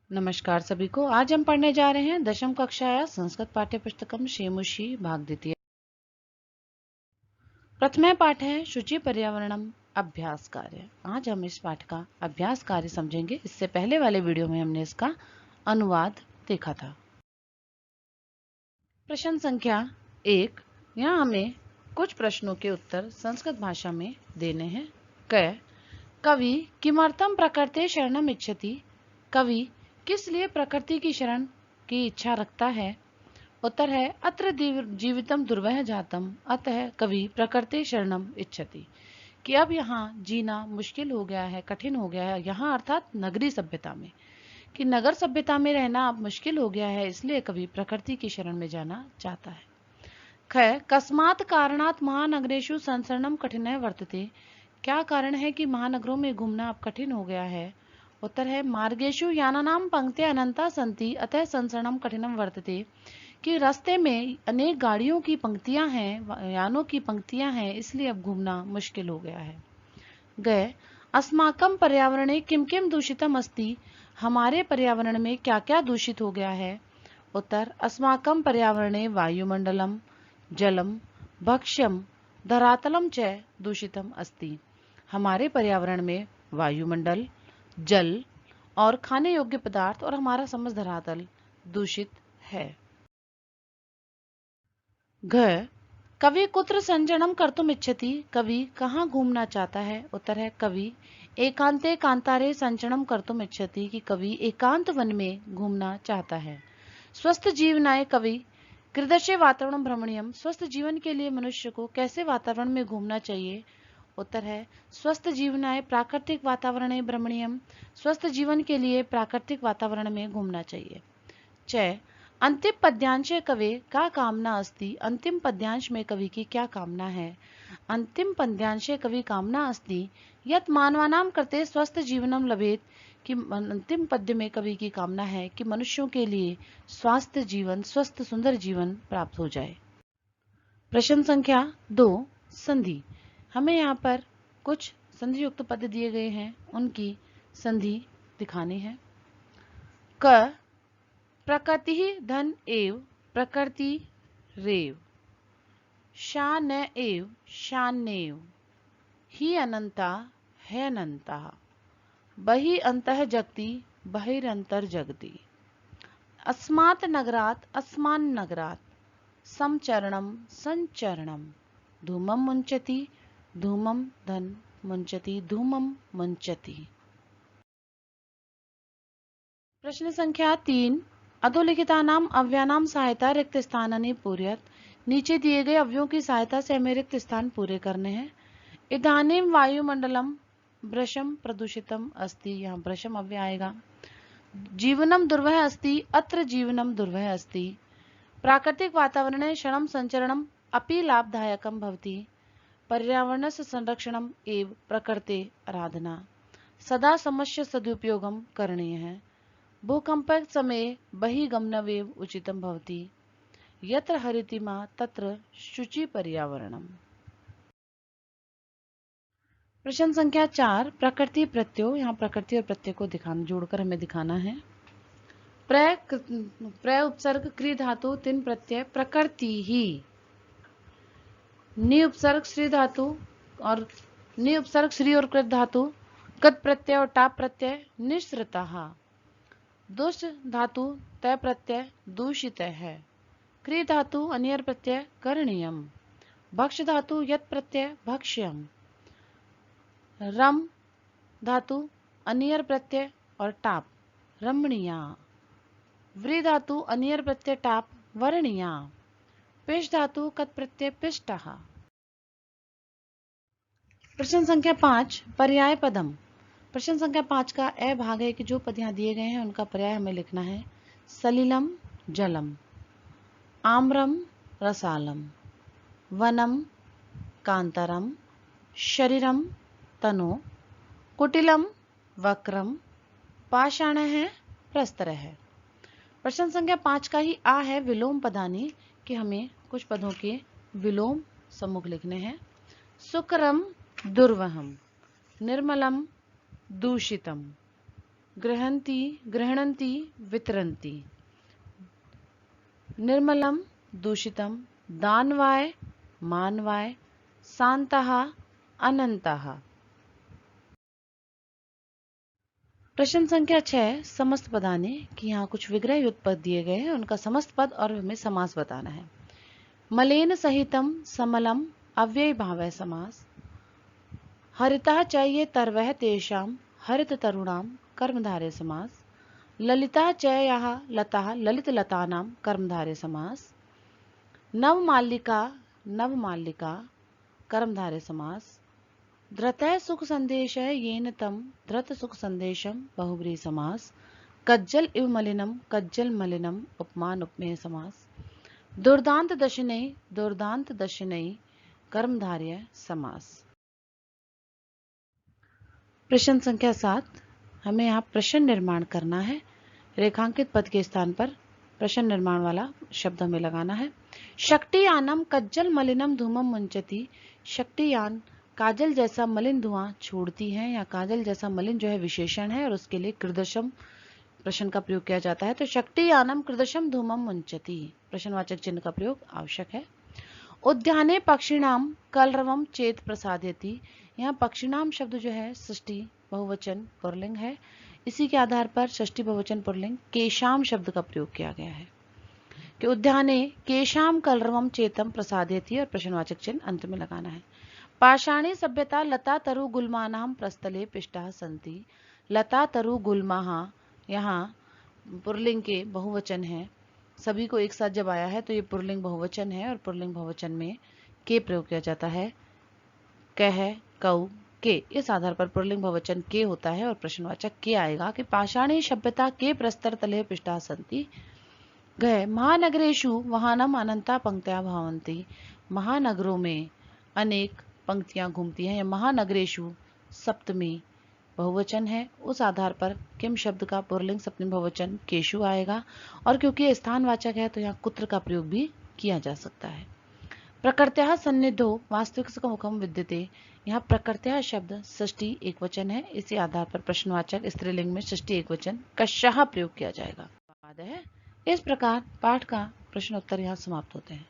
नमस्कार सभी को। आज हम पढ़ने जा रहे हैं दशम कक्षाया संस्कृत पाठ्य पुस्तकम शेमुषी भाग द्वितीय। प्रथम पाठ है शुचि पर्यावरणम अभ्यास कार्य। आज हम इस पाठ का अभ्यास कार्य समझेंगे। इससे पहले वाले वीडियो में हमने इसका अनुवाद देखा था। प्रश्न संख्या 1। यहाँ हमें कुछ प्रश्नों के उत्तर संस्कृत भाषा में देने हैं। कवि किमर्थम प्रकृते शरणम इच्छति। कवि किस लिए प्रकृति की शरण की इच्छा रखता है। उत्तर है अत्र जीवितम दुर्वह जातम, अतः कवि प्रकृति शरणम इच्छति। कि अब यहाँ जीना मुश्किल हो गया है, कठिन हो गया है। यहाँ अर्थात नगरी सभ्यता में, कि नगर सभ्यता में रहना अब मुश्किल हो गया है, इसलिए कवि प्रकृति की शरण में जाना चाहता है। कस्मात् कारणात् महानगरेषु संसरणम कठिनः वर्तते। क्या कारण है कि महानगरों में घूमना अब कठिन हो गया है। उत्तर है मार्गेषु यानानां पंक्तिः अनंता सन्ति, अतः संसरणम कठिनम वर्तते। कि रास्ते में अनेक गाड़ियों की पंक्तियां हैं, यानों की पंक्तियां हैं, इसलिए अब घूमना मुश्किल हो गया है। अस्माकं पर्यावरणे किम किम दूषितम अस्ति। हमारे पर्यावरण में क्या क्या दूषित हो गया है। उत्तर अस्माकं पर्यावरणे वायुमंडलम जलम भक्ष्यम धरातलम च दूषितम अस्ति। हमारे पर्यावरण में वायुमंडल, जल और खाने योग्य पदार्थ और हमारा समस्त धरातल दूषित है। कवि कुत्र संचरणम कर्तुम इच्छति। कवि कहाँ घूमना चाहता है। उत्तर है कवि एकांते कांतारे संचरणम कर्तुम इच्छति। कि कवि एकांत वन में घूमना चाहता है। स्वस्थ जीवनाय कवि कृदशे वातावरण भ्रमणीयम। स्वस्थ जीवन के लिए मनुष्य को कैसे वातावरण में घूमना चाहिए। उत्तर है स्वस्थ जीवनाय प्राकृतिक वातावरण भ्रमणीयम। स्वस्थ जीवन के लिए प्राकृतिक वातावरण में घूमना चाहिए। अंतिम पद्यांश कवि का कामना अस्ति। अंतिम पद्यांश में कवि की क्या कामना है। अंतिम पद्यांश कवि कामना अस्ति यत् मानवानां कृते स्वस्थ जीवनम लभेत। कि अंतिम पद्य में कवि की कामना है कि मनुष्यों के लिए स्वास्थ्य जीवन, स्वस्थ सुंदर जीवन प्राप्त हो जाए। प्रश्न संख्या 2 संधि। हमें यहाँ पर कुछ संधि युक्त पद दिए गए हैं, उनकी संधि दिखानी है। क प्रकृति धन एव प्रकृति रेव। शान एव शान्येव। ही अनंता है अनंता। बहि अंतः जगति बहिरंतर जगति। अस्मात् नगरात् अस्मान् नगरात्। समचरणम संचरणम। धूमम मुंचति धूमम धन मुंचति धूमम मुंचति। प्रश्न संख्या 3। अधोलिखितानाम अव्ययानाम सहायता रिक्त स्थानानि पूरयत। नीचे दिए गए अवयवों की सहायता से हमें रिक्त स्थान पूरे करने हैं। इदानीम वायुमंडलम भ्रशम प्रदूषितम अस्ति। यहाँ भ्रशम अव्यय आएगा। जीवनम दुर्वह अस्ति, अत्र जीवनम दुर्वह अस्ति। प्राकृतिक वातावरणे क्षणम संचरणम अपि लाभदायकम भवति। पर्यावरणस्य संरक्षणम एव प्रकृते आराधना। सदा समस्य सदुपयोगम करणीय है। भूकंप समये बहिगमनमेव उचितं भवति। यत्र हरितिमा तत्र शुचि पर्यावरणम। प्रश्न संख्या 4 प्रकृति प्रत्यय। यहाँ प्रकृति और प्रत्यय को जोड़कर हमें दिखाना है। प्र उपसर्ग क्री धातु तिन प्रत्यय प्रकृति ही। नि उपसर्ग श्री धातु और नि उपसर्ग श्री और कृत धातु कत प्रत्यय और टाप प्रत्यय निःसृतः। दुष्ट धातु तय प्रत्यय दूषित है। क्री धातु अनियर प्रत्यय करणीयम। भक्ष धातु यत प्रत्यय भक्ष्यम। रम धातु अनियर प्रत्यय और टाप रमणीया। व्री धातु अनियर प्रत्यय टाप वर्णीया। पिश धातु कत प्रत्यय पिष्टः। प्रश्न संख्या 5 पर्याय पदम। प्रश्न संख्या 5 का ए भाग है कि जो पद यहाँ दिए गए हैं उनका पर्याय हमें लिखना है। सलिलम जलम, आम्रम रसालम, वनम कांतरम, शरीरम तनो, कुटिलम वक्रम, पाषाण है प्रस्तर है। प्रश्न संख्या 5 का ही आ है विलोम पदानी कि हमें कुछ पदों के विलोम सम्मुख लिखने हैं। सुकरम दुर्वहम, निर्मलम दूषितम, गृहन्ति, गृह्णन्ति, वितरन्ति। निर्मलम, दूषितम, दानवाय, मानवाय, शान्तः, अनन्तः। प्रश्न संख्या 6 समस्त पदाने कि यहाँ कुछ विग्रह युक्त पद दिए गए हैं, उनका समस्त पद और हमें समास बताना है। मलेन सहितम समलम अव्यय भावः समास। हरितः च ये तर्वः तेषाम हरित तरुणाम कर्मधारय समास। ललिता च याः लताः ललित लतानां कर्मधारय समास। नवमालिका नवमालिका कर्मधारय समास। धृतः सुख संदेश येन तम धृत सुख संदेशम बहुब्रीहि समास। कज्जल इव मलिनम कज्जल मलिनम उपमान उपमेय समास। दुर्दांत दशनई कर्मधारय समास। प्रश्न संख्या 7 हमें यहाँ प्रश्न निर्माण करना है। रेखांकित पद के स्थान पर प्रश्न निर्माण वाला शब्द हमें लगाना है। शक्तियानम कज्जल मलिनम धूमम मुंचती। शक्तियान काजल जैसा मलिन धुआं छोड़ती है, या काजल जैसा मलिन जो है विशेषण है और उसके लिए कृदशम प्रश्न का प्रयोग किया जाता है। तो शक्तियानम कृदशम धूमम मुंचती प्रश्नवाचक चिन्ह का प्रयोग आवश्यक है। उद्याने पक्षिणाम कलरवम चेत प्रसादयति। यहाँ पक्षिणाम शब्द जो है षष्ठी बहुवचन पुल्लिंग है, इसी के आधार पर षष्ठी बहुवचन पुल्लिंग केशाम शब्द का प्रयोग किया गया है कि उद्याने केशाम कलरवम चेतम प्रसादयति और प्रश्नवाचक चिन्ह अंत में लगाना है। पाषाणी सभ्यता लता तरु गुल्मानाम प्रस्थले पिष्टाः सन्ति। लता तरु गुल्माः यहाँ पुल्लिंग के बहुवचन है, सभी को एक साथ जब आया है तो ये पुल्लिंग बहुवचन है और पुल्लिंग बहुवचन में के प्रयोग किया जाता है। कह कऊ के इस आधार पर पुल्लिंग बहुवचन के होता है और प्रश्नवाचक के आएगा कि पाषाणी सभ्यता के प्रस्तर तले पिष्टाः सन्ति। गए महानगरेषु वाहनम अनंता पंक्त्या भवन्ति। महानगरों में अनेक पंक्तियां घूमती हैं, या महानगरेषु सप्तमी बहुवचन है, उस आधार पर किम शब्द का पुल्लिंग सप्तमी बहुवचन केशु आएगा। और क्योंकि ये स्थानवाचक है तो यहाँ कुत्र का प्रयोग भी किया जा सकता है। प्रकृत्याः सन्निधो वास्तविक मुखम विद्यते। यहाँ प्रकृत्याः शब्द षष्ठी एकवचन है, इसी आधार पर प्रश्नवाचक स्त्रीलिंग में षष्ठी एकवचन कस्याः प्रयोग किया जाएगा। इस प्रकार पाठ का प्रश्नोत्तर यहाँ समाप्त होते हैं।